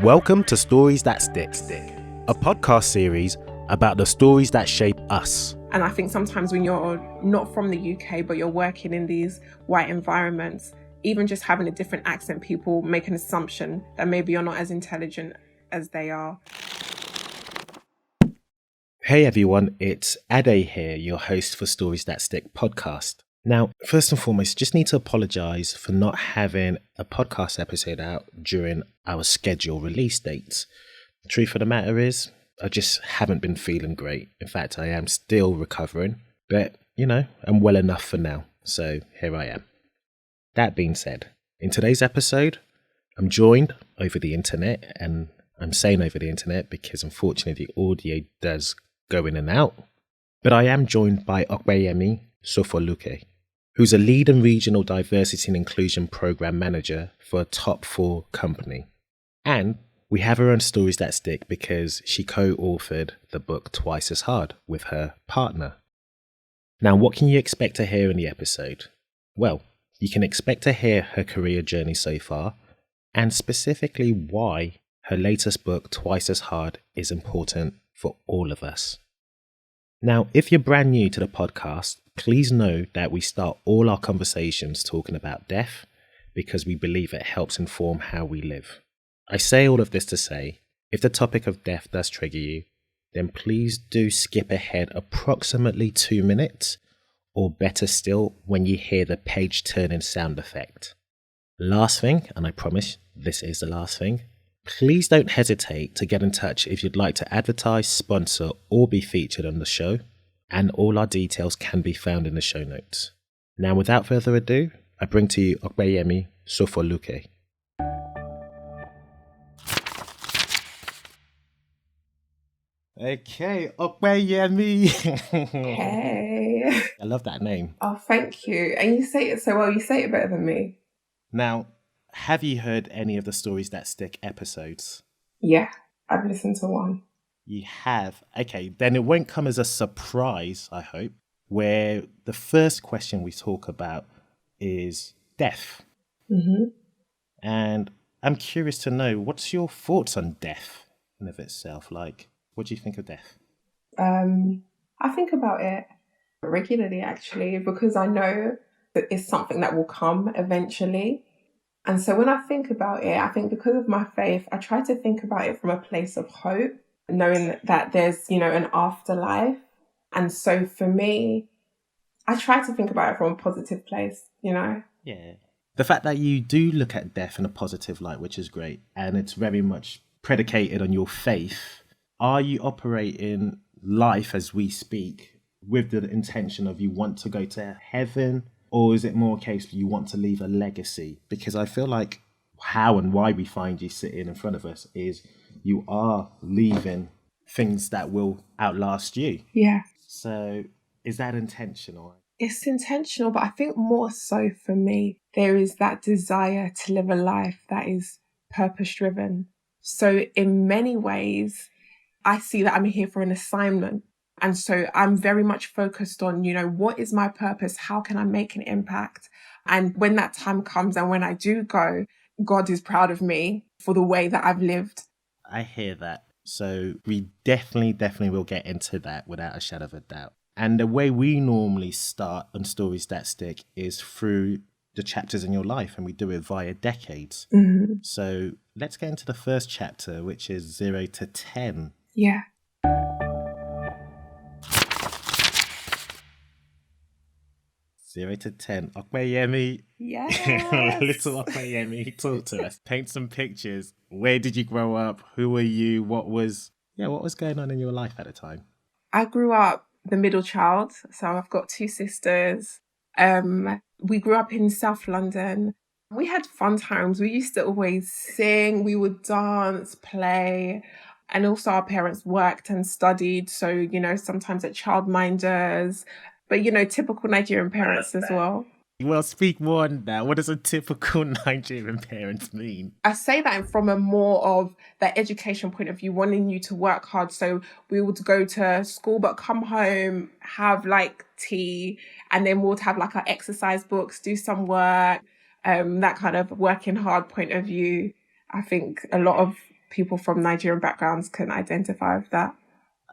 Welcome to Stories That Stick, a podcast series about the stories that shape us. And I think sometimes when you're not from the UK, but you're working in these white environments, even just having a different accent, people make an assumption that maybe you're not as intelligent as they are. Hey everyone, it's Ade here, your host for Stories That Stick podcast. Now, first and foremost, just need to apologise for not having a podcast episode out during our scheduled release dates. The truth of the matter is, I just haven't been feeling great. In fact, I am still recovering, but I'm well enough for now. So here I am. That being said, in today's episode, I'm joined over the internet, and I'm saying over the internet because unfortunately the audio does go in and out. But I am joined by Opeyemi Solufuke, who's a lead and regional diversity and inclusion program manager for a top 4 company. And we have her on Stories That Stick because she co-authored the book Twice as Hard with her partner. Now, what can you expect to hear in the episode? Well, you can expect to hear her career journey so far, and specifically why her latest book, Twice as Hard, is important for all of us. Now, if you're brand new to the podcast, please know that we start all our conversations talking about death because we believe it helps inform how we live. I say all of this to say, if the topic of death does trigger you, then please do skip ahead approximately 2 minutes, or better still, when you hear the page turning sound effect. Last thing, and I promise this is the last thing, please don't hesitate to get in touch if you'd like to advertise, sponsor, or be featured on the show, and all our details can be found in the show notes. Now, without further ado, I bring to you Opeyemi Solufuke. Okay, Opeyemi. Hey. I love that name. Oh, thank you. And you say it so well. You say it better than me. Now, have you heard any of the Stories That Stick episodes? Yeah, I've listened to one. You have? Okay, then it won't come as a surprise, I hope, where the first question we talk about is death. Mm-hmm. And I'm curious to know, what's your thoughts on death in of itself? Like, what do you think of death? I think about it regularly, actually, because I know that it's something that will come eventually. And so when I think about it, I think because of my faith, I try to think about it from a place of hope, knowing that there's, an afterlife. And so for me, I try to think about it from a positive place, Yeah. The fact that you do look at death in a positive light, which is great, and it's very much predicated on your faith. Are you operating life as we speak with the intention of you want to go to heaven? Or is it more a case you want to leave a legacy? Because I feel like how and why we find you sitting in front of us is you are leaving things that will outlast you. Yeah. So is that intentional? It's intentional, but I think more so for me, there is that desire to live a life that is purpose-driven. So in many ways, I see that I'm here for an assignment. And so I'm very much focused on, what is my purpose? How can I make an impact? And when that time comes and when I do go, God is proud of me for the way that I've lived. I hear that. So we definitely will get into that without a shadow of a doubt. And the way we normally start on Stories That Stick is through the chapters in your life, and we do it via decades. Mm-hmm. So let's get into the first chapter, which is 0 to 10. Yeah. 0 to 10. Opeyemi. Yes. Little Opeyemi. Talk to us. Paint some pictures. Where did you grow up? Who were you? What was going on in your life at the time? I grew up the middle child. So I've got 2 sisters. We grew up in South London. We had fun times. We used to always sing. We would dance, play. And also our parents worked and studied. So, sometimes at childminders. But, typical Nigerian parents as well. Well, speak more on that. What does a typical Nigerian parent mean? I say that from a more of the education point of view, wanting you to work hard. So we would go to school, but come home, have tea, and then we'll have our exercise books, do some work, that kind of working hard point of view. I think a lot of people from Nigerian backgrounds can identify with that.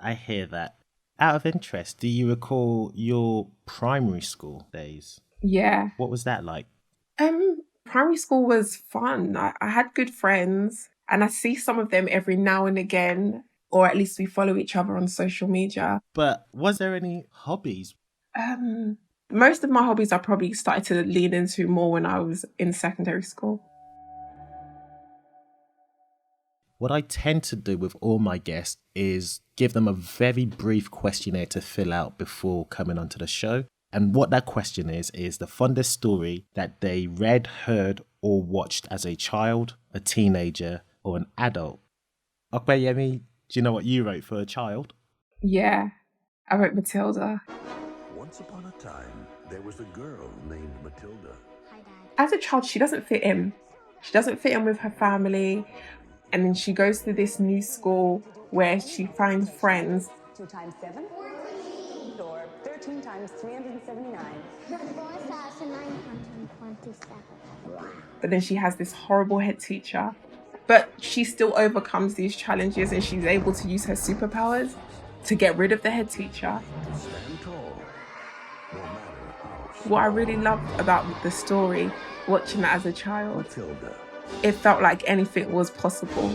I hear that. Out of interest, do you recall your primary school days? Yeah. What was that like? Primary school was fun. I had good friends, and I see some of them every now and again, or at least we follow each other on social media. But was there any hobbies? Most of my hobbies I probably started to lean into more when I was in secondary school. What I tend to do with all my guests is give them a very brief questionnaire to fill out before coming onto the show. And what that question is the fondest story that they read, heard, or watched as a child, a teenager, or an adult. Opeyemi, do you know what you wrote for a child? Yeah, I wrote Matilda. Once upon a time, there was a girl named Matilda. As a child, she doesn't fit in. She doesn't fit in with her family. And then she goes to this new school where she finds friends. 2 times 7? 14. Or 13 times 379. 4,927. But then she has this horrible head teacher. But she still overcomes these challenges and she's able to use her superpowers to get rid of the head teacher. Stand tall, no matter how. What I really loved about the story, watching that as a child, Matilda. it felt like anything was possible.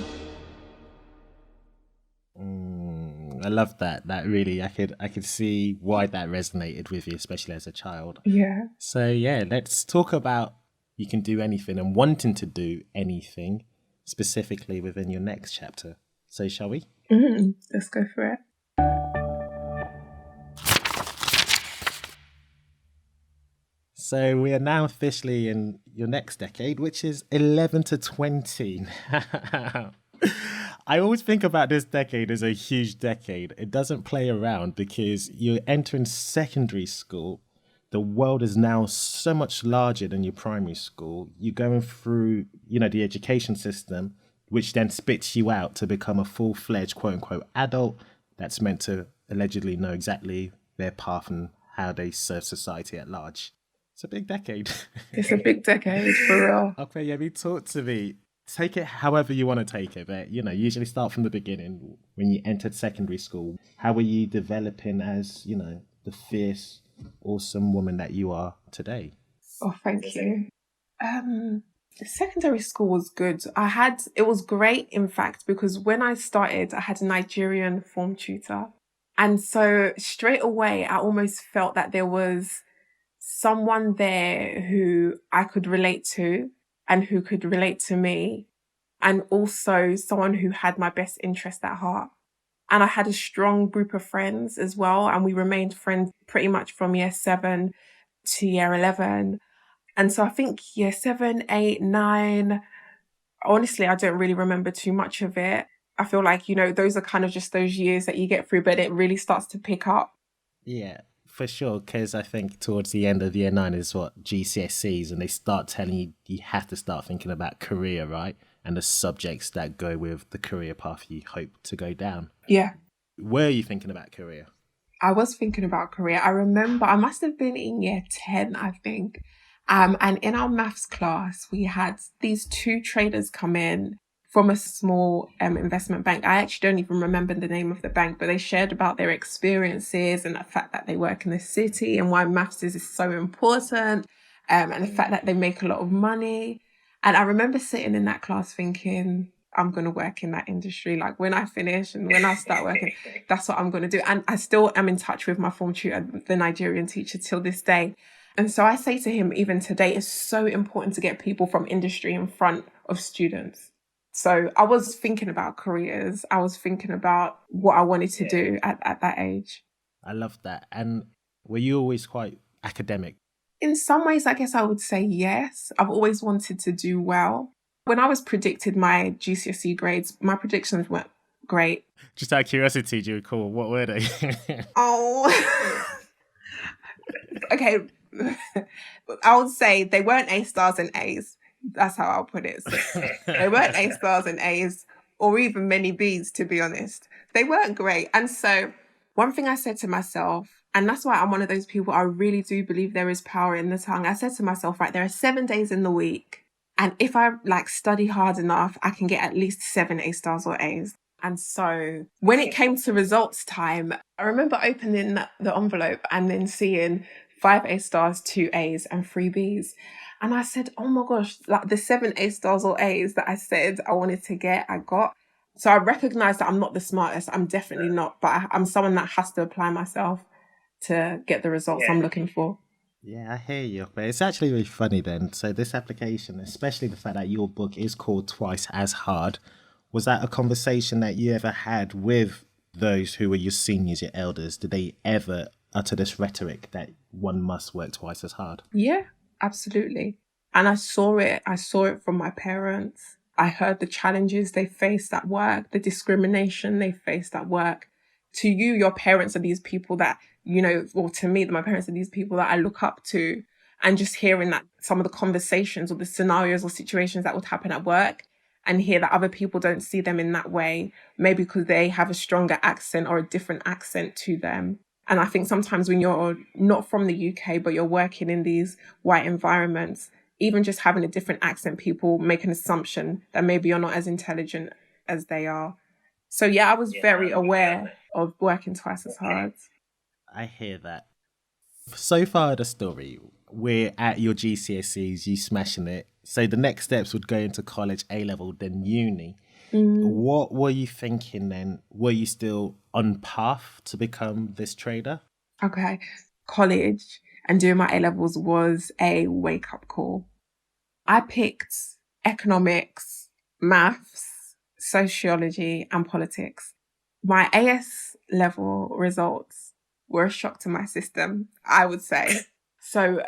I love that. That really, I could see why that resonated with you, especially as a child. Yeah. So yeah, let's talk about you can do anything and wanting to do anything specifically within your next chapter. So shall we? Let's go for it. So we are now officially in your next decade, which is 11 to 20. I always think about this decade as a huge decade. It doesn't play around because you're entering secondary school. The world is now so much larger than your primary school. You're going through, the education system, which then spits you out to become a full-fledged, quote-unquote, adult that's meant to allegedly know exactly their path and how they serve society at large. It's a big decade. It's a big decade, for real. Okay, yeah, talk to me. Take it however you want to take it, but, usually start from the beginning. When you entered secondary school, how were you developing as, the fierce, awesome woman that you are today? Oh, thank you. Secondary school was good. It was great, in fact, because when I started, I had a Nigerian form tutor. And so straight away, I almost felt that there was someone there who I could relate to and who could relate to me, and also someone who had my best interest at heart. And I had a strong group of friends as well, and we remained friends pretty much from year 7 to year 11. And so I think year 7, 8, 9, honestly, I don't really remember too much of it. I feel like, those are kind of just those years that you get through, but it really starts to pick up. Yeah. For sure, because I think towards the end of year 9 is what GCSEs, and they start telling you have to start thinking about career, right? And the subjects that go with the career path you hope to go down. Yeah. Were you thinking about career? I was thinking about career. I remember I must have been in year 10, I think. And in our maths class, we had these 2 traders come in from a small investment bank. I actually don't even remember the name of the bank, but they shared about their experiences and the fact that they work in the city and why maths is so important, and the fact that they make a lot of money. And I remember sitting in that class thinking, I'm going to work in that industry. Like when I finish and when I start working, that's what I'm going to do. And I still am in touch with my form tutor, the Nigerian teacher, till this day. And so I say to him, even today, it's so important to get people from industry in front of students. So I was thinking about careers. I was thinking about what I wanted to do at that age. I love that. And were you always quite academic? In some ways, I guess I would say yes. I've always wanted to do well. When I was predicted my GCSE grades, my predictions weren't great. Just out of curiosity, do you recall what were they? Oh, okay. I would say they weren't A stars and A's. That's how I'll put it. So they weren't A stars and A's, or even many B's, to be honest. They weren't great. And so one thing I said to myself, and that's why I'm one of those people, I really do believe there is power in the tongue. I said to myself, right, there are 7 days in the week. And if I like study hard enough, I can get at least 7 A stars or A's. And so when it came to results time, I remember opening the envelope and then seeing 5 A stars, 2 A's, and 3 B's. And I said, oh my gosh, like the 7 A stars or A's that I said I wanted to get, I got. So I recognize that I'm not the smartest. I'm definitely not, but I'm someone that has to apply myself to get the results I'm looking for. Yeah, I hear you. But it's actually really funny then. So this application, especially the fact that your book is called Twice as Hard, was that a conversation that you ever had with those who were your seniors, your elders? Did they ever utter this rhetoric that one must work twice as hard? Yeah, absolutely. And I saw it. I saw it from my parents. I heard the challenges they faced at work, the discrimination they faced at work. To you, your parents are these people that, you know, or to me, my parents are these people that I look up to. And just hearing that some of the conversations or the scenarios or situations that would happen at work, and hear that other people don't see them in that way, maybe because they have a stronger accent or a different accent to them. And I think sometimes when you're not from the UK, but you're working in these white environments, even just having a different accent, people make an assumption that maybe you're not as intelligent as they are. So yeah, I was very aware of working twice as hard. I hear that. So far in the story, we're at your GCSEs, you smashing it. So the next steps would go into college, A-level, then uni. What were you thinking then? Were you still on path to become this trader? Okay. College and doing my A-levels was a wake-up call. I picked economics, maths, sociology, and politics. My AS level results were a shock to my system, I would say. So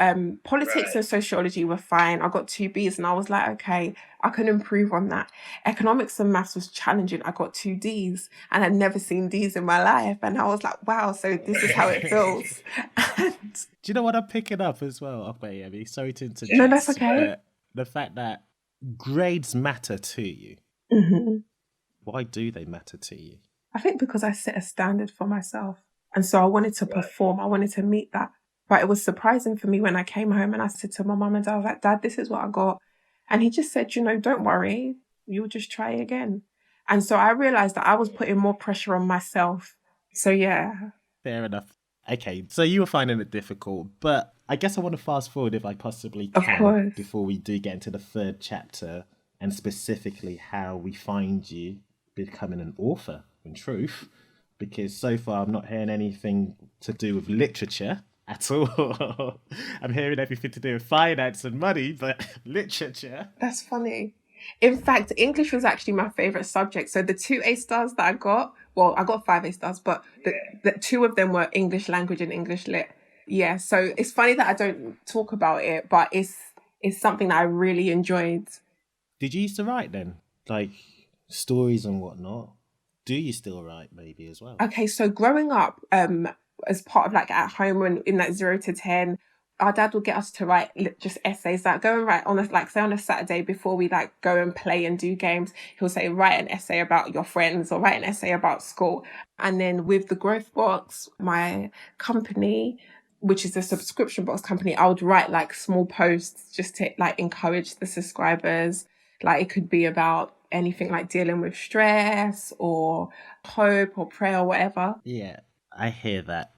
politics and sociology were fine. I got 2 B's and I was like, okay, I can improve on that. Economics and maths was challenging. I got 2 D's and I'd never seen D's in my life. And I was like, wow, so this is how it feels. Do you know what I'm picking up as well, Opeyemi? Sorry to interject. No, that's okay. But the fact that grades matter to you. Mm-hmm. Why do they matter to you? I think because I set a standard for myself. And so I wanted to perform. I wanted to meet that. But it was surprising for me when I came home and I said to my mum and dad, I was like, Dad, this is what I got. And he just said, you know, don't worry, you'll just try again. And so I realized that I was putting more pressure on myself. So yeah. Fair enough. Okay, so you were finding it difficult, but I guess I want to fast forward if I possibly can, of course, before we do get into the 3rd chapter and specifically how we find you becoming an author, in truth, because so far I'm not hearing anything to do with literature at all. I'm hearing everything to do with finance and money, but literature. That's funny. In fact, English was actually my favorite subject. So the 2 A stars that I got, well, I got 5 A stars, but the 2 of them were English language and English lit. Yeah, so it's funny that I don't talk about it, but it's something that I really enjoyed. Did you used to write then? Like stories and whatnot? Do you still write maybe as well? Okay, so growing up, as part of like at home when in that 0 to 10, our dad would get us to write just essays, like go and write on a Saturday before we like go and play and do games. He'll say, write an essay about your friends or write an essay about school. And then with the Growth Box, my company, which is a subscription box company, I would write like small posts just to like encourage the subscribers. Like it could be about anything like dealing with stress or hope or prayer or whatever. Yeah, I hear that.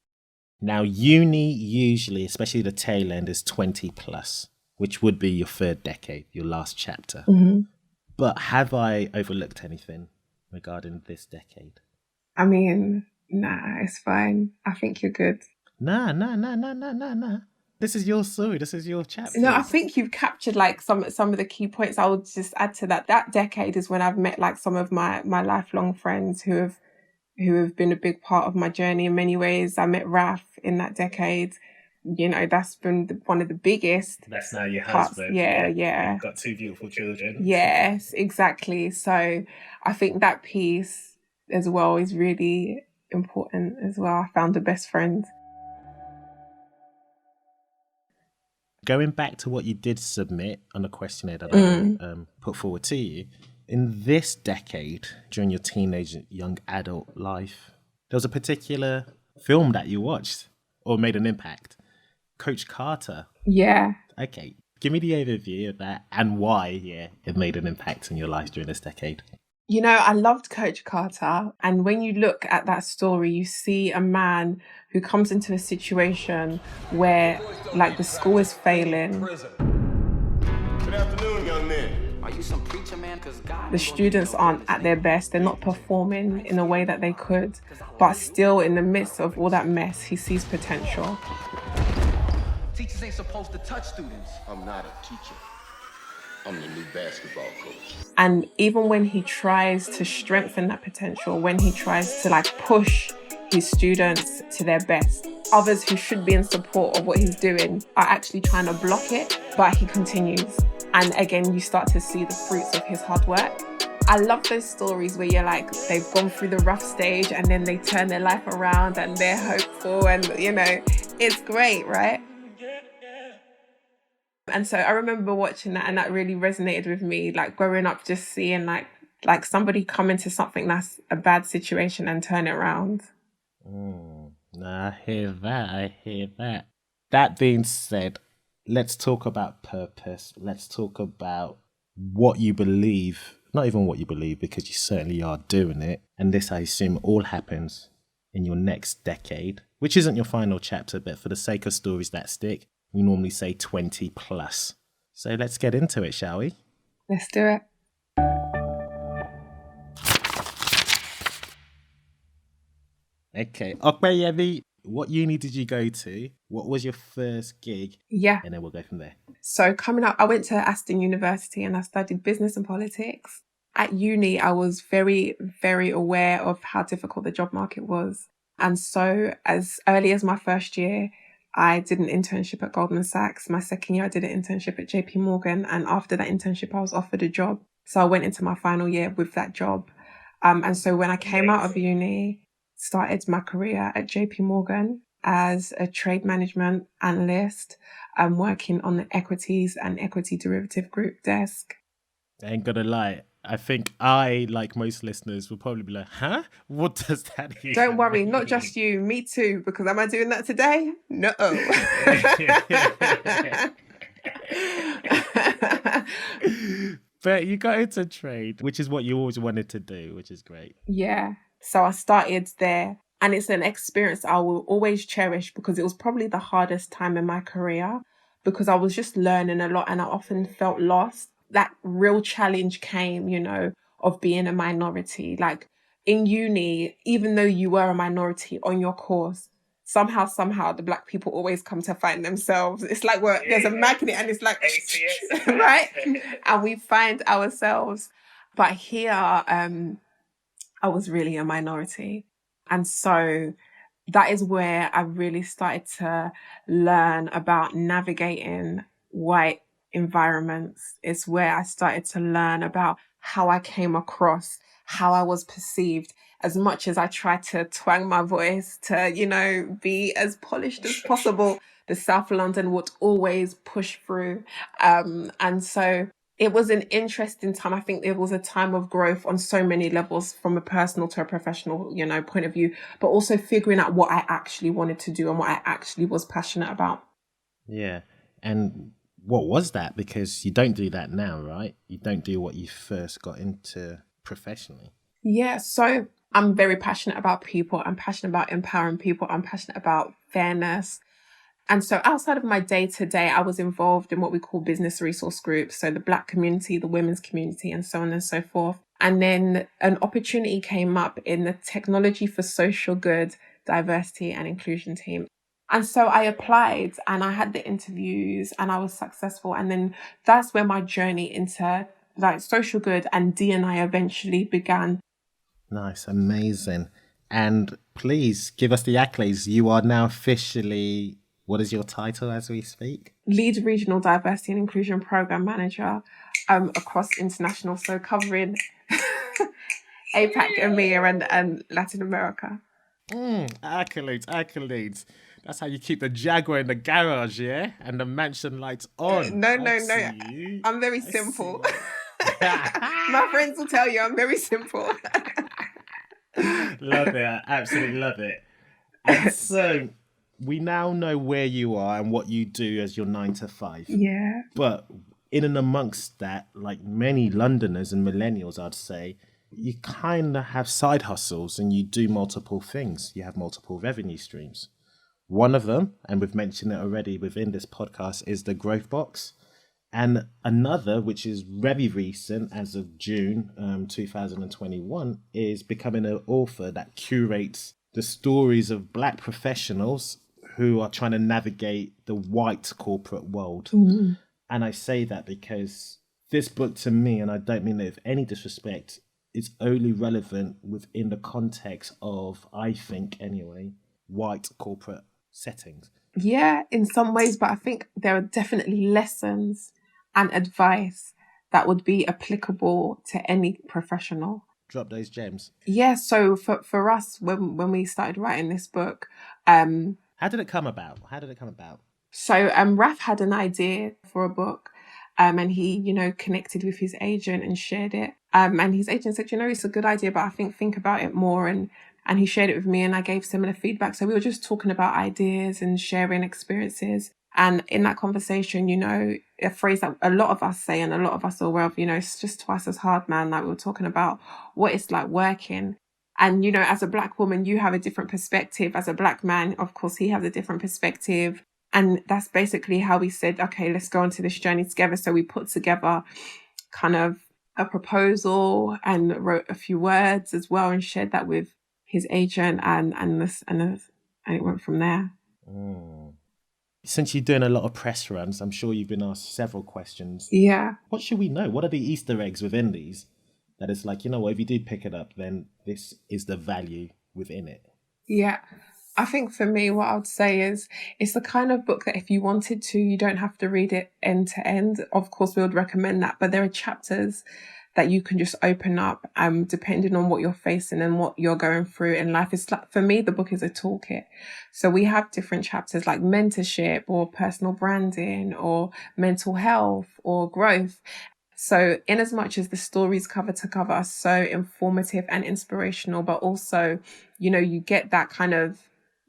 Now, uni usually, especially the tail end, is 20 plus, which would be your 3rd decade, your last chapter. Mm-hmm. But have I overlooked anything regarding this decade? I mean, nah, it's fine. I think you're good. Nah. This is your story. This is your chapter. No, I think you've captured like some of the key points. I would just add to that. That decade is when I've met like some of my lifelong friends who have been a big part of my journey in many ways. I met Raf in that decade. You know, that's been one of the biggest. That's now your parts. husband. Yeah. You've got 2 beautiful children. Yes, exactly. So I think that piece as well is really important as well. I found a best friend. Going back to what you did submit on the questionnaire that I put forward to you, in this decade, during your teenage, young adult life, there was a particular film that you watched or made an impact. Coach Carter. Yeah. Okay. Give me the overview of that and why, it made an impact in your life during this decade. You know, I loved Coach Carter. And when you look at that story, you see a man who comes into a situation where, like, the school is failing. Good afternoon, young men. Are you some preacher, man? 'Cause God, The students aren't at their best. They're not performing in the way that they could. But still, in the midst of all that mess, he sees potential. teachers ain't supposed to touch students. I'm not a teacher. I'm the new basketball coach. And even when he tries to strengthen that potential, when he tries to like push his students to their best, others who should be in support of what he's doing are actually trying to block it, but he continues. And again, you start to see the fruits of his hard work. I love those stories where you're like, they've gone through the rough stage and then they turn their life around and they're hopeful and, you know, it's great, right? And so I remember watching that and that really resonated with me, like growing up, just seeing like somebody come into something that's a bad situation and turn it around. I hear that. That being said, let's talk about purpose. Let's talk about what you believe. Not even what you believe, because you certainly are doing it. And this, I assume, all happens in your next decade, which isn't your final chapter, but for the sake of stories that stick, we normally say 20 plus. So let's get into it, shall we? Let's do it. Okay. Opeyemi, what uni did you go to? What was your first gig? Yeah. And then we'll go from there. So coming up, I went to Aston University and I studied business and politics. At uni, I was very, very aware of how difficult the job market was. And so as early as my first year, I did an internship at Goldman Sachs. My second year, I did an internship at JP Morgan. And after that internship, I was offered a job. So I went into my final year with that job. And so when I came out of uni, started my career at JP Morgan as a trade management analyst, working on the equities and equity derivative group desk. I ain't gonna lie. I think I, like most listeners, will probably be like, huh? What does that even Don't worry, mean? not just you, me too, because am I doing that today? No. But you got into trade, which is what you always wanted to do, which is great. Yeah. So I started there, and it's an experience I will always cherish because it was probably the hardest time in my career because I was just learning a lot and I often felt lost. That real challenge came, you know, of being a minority. Like in uni, even though you were a minority on your course, somehow the Black people always come to find themselves. It's like there's a magnet and it's like, right? And we find ourselves. But here, I was really a minority. And so that is where I really started to learn about navigating white environments. It's where I started to learn about how I came across, how I was perceived, as much as I tried to twang my voice to, you know, be as polished as possible. The South London would always push through. And so it was an interesting time. I think it was a time of growth on so many levels, from a personal to a professional, you know, point of view, but also figuring out what I actually wanted to do and what I actually was passionate about. Yeah. And what was that? Because you don't do that now, right? You don't do what you first got into professionally. Yeah. So I'm very passionate about people. I'm passionate about empowering people. I'm passionate about fairness. And so outside of my day-to-day, I was involved in what we call business resource groups. So the Black community, the women's community, and so on and so forth. And then an opportunity came up in the technology for social good, diversity and inclusion team. And so I applied and I had the interviews and I was successful. And then that's where my journey into like social good and D&I eventually began. Nice, amazing. And please give us the accolades. You are now officially, what is your title as we speak? Lead Regional Diversity and Inclusion Program Manager across international, so covering APAC, EMEA and Latin America. Accolades. That's how you keep the Jaguar in the garage, yeah? And the mansion lights on. No. I'm very simple. My friends will tell you I'm very simple. Love it. I absolutely love it. And so we now know where you are and what you do as your 9 to 5. Yeah. But in and amongst that, like many Londoners and millennials, I'd say, you kind of have side hustles and you do multiple things. You have multiple revenue streams. One of them, and we've mentioned it already within this podcast, is the Growth Box. And another, which is very recent, as of June 2021, is becoming an author that curates the stories of Black professionals who are trying to navigate the white corporate world. Mm-hmm. And I say that because this book to me, and I don't mean it with any disrespect, is only relevant within the context of, I think anyway, white corporate settings. Yeah, in some ways, but I think there are definitely lessons and advice that would be applicable to any professional. Drop those gems. Yeah, so for us, when we started writing this book, how did it come about? So Raf had an idea for a book, and he, connected with his agent and shared it. And his agent said, it's a good idea, but I think about it more. And he shared it with me, and I gave similar feedback. So we were just talking about ideas and sharing experiences. And in that conversation, a phrase that a lot of us say and a lot of us are aware of, it's just twice as hard, man. Like we were talking about what it's like working. And, as a Black woman, you have a different perspective. As a Black man, of course, he has a different perspective. And that's basically how we said, okay, let's go on to this journey together. So we put together kind of a proposal and wrote a few words as well and shared that with his agent and it went from there. Mm. Since you're doing a lot of press runs, I'm sure you've been asked several questions. Yeah. What should we know? What are the Easter eggs within these? That it's like, what, if you do pick it up, then this is the value within it. Yeah. I think for me, what I would say is it's the kind of book that if you wanted to, you don't have to read it end to end. Of course, we would recommend that, but there are chapters that you can just open up, depending on what you're facing and what you're going through in life. It's like, for me, the book is a toolkit. So we have different chapters like mentorship or personal branding or mental health or growth. So in as much as the stories cover to cover are so informative and inspirational, but also, you get that kind of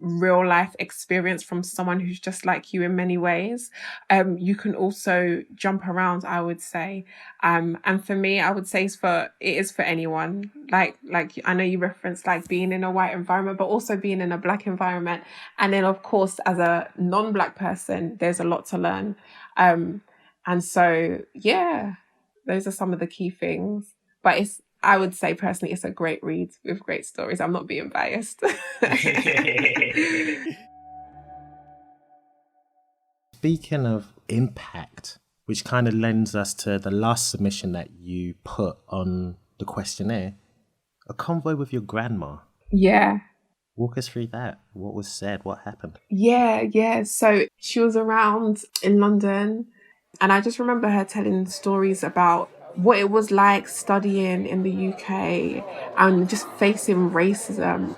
real life experience from someone who's just like you in many ways. You can also jump around, I would say. And for me, I would say it is for anyone. Like I know you referenced like being in a white environment, but also being in a Black environment. And then of course, as a non-Black person, there's a lot to learn. And so, yeah, those are some of the key things. But I would say personally, it's a great read with great stories. I'm not being biased. Speaking of impact, which kind of lends us to the last submission that you put on the questionnaire, a convoy with your grandma. Yeah. Walk us through that. What was said? What happened? Yeah. So she was around in London, and I just remember her telling stories about what it was like studying in the UK and just facing racism.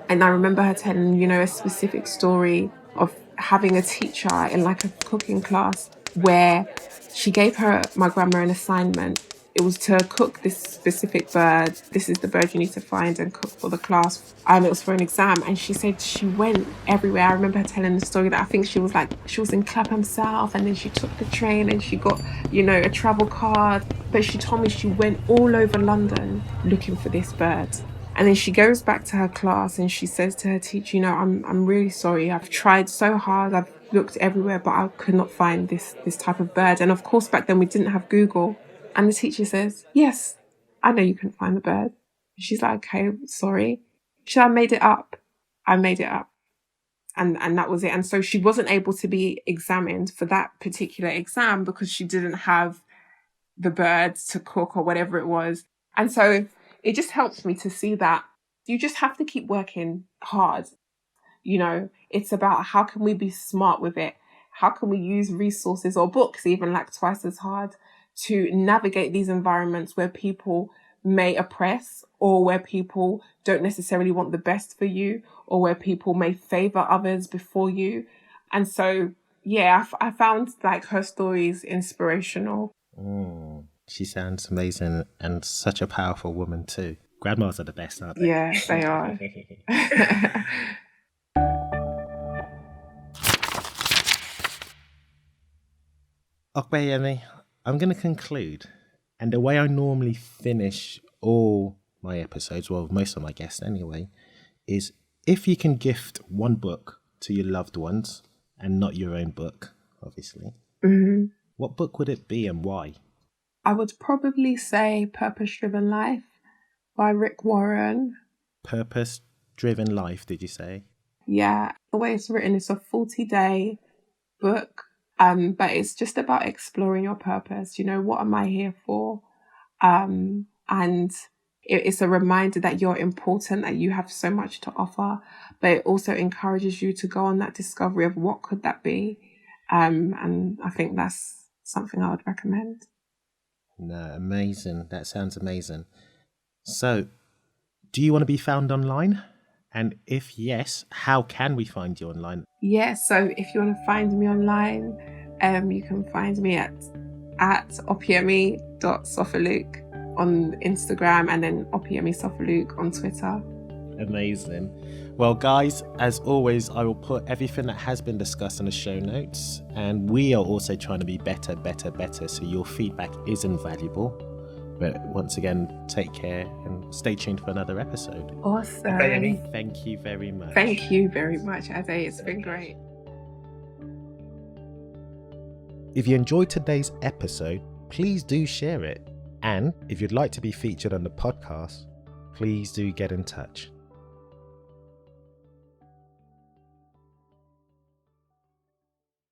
And I remember her telling, a specific story of having a teacher in like a cooking class where she gave my grandma an assignment. It was to cook this specific bird. This is the bird you need to find and cook for the class. And it was for an exam. And she said she went everywhere. I remember her telling the story that I think she was in Clapham South, and then she took the train and she got, a travel card. But she told me she went all over London looking for this bird. And then she goes back to her class and she says to her teacher, I'm really sorry. I've tried so hard. I've looked everywhere, but I could not find this type of bird. And of course, back then we didn't have Google. And the teacher says, yes, I know you couldn't find the bird. She's like, okay, sorry. She said, I made it up. And that was it. And so she wasn't able to be examined for that particular exam because she didn't have the birds to cook or whatever it was. And so it just helps me to see that you just have to keep working hard. It's about how can we be smart with it? How can we use resources or books even like twice as hard to navigate these environments where people may oppress or where people don't necessarily want the best for you or where people may favor others before you. And so, yeah, I found like her stories inspirational. She sounds amazing and such a powerful woman too. Grandmas are the best, aren't they? Yeah, they are. Opeyemi, I'm going to conclude. And the way I normally finish all my episodes, well, most of my guests anyway, is if you can gift one book to your loved ones and not your own book, obviously, what book would it be and why? I would probably say Purpose Driven Life by Rick Warren. Purpose Driven Life, did you say? Yeah, the way it's written, it's a 40-day book, but it's just about exploring your purpose. You know, what am I here for? And it's a reminder that you're important, that you have so much to offer, but it also encourages you to go on that discovery of what could that be. And I think that's something I would recommend. No, amazing. That sounds amazing. So, do you want to be found online? And if yes, how can we find you online? Yeah, so if you want to find me online, you can find me at opeyemi.sofoluke on Instagram, and then Opeyemi Solufuke on Twitter. Amazing. Well, guys, as always, I will put everything that has been discussed in the show notes, and we are also trying to be better, so your feedback is invaluable. But once again, take care and stay tuned for another episode. Awesome. Thank you very much. Thank you very much, Ade. It's been great. If you enjoyed today's episode, please do share it. And if you'd like to be featured on the podcast, please do get in touch.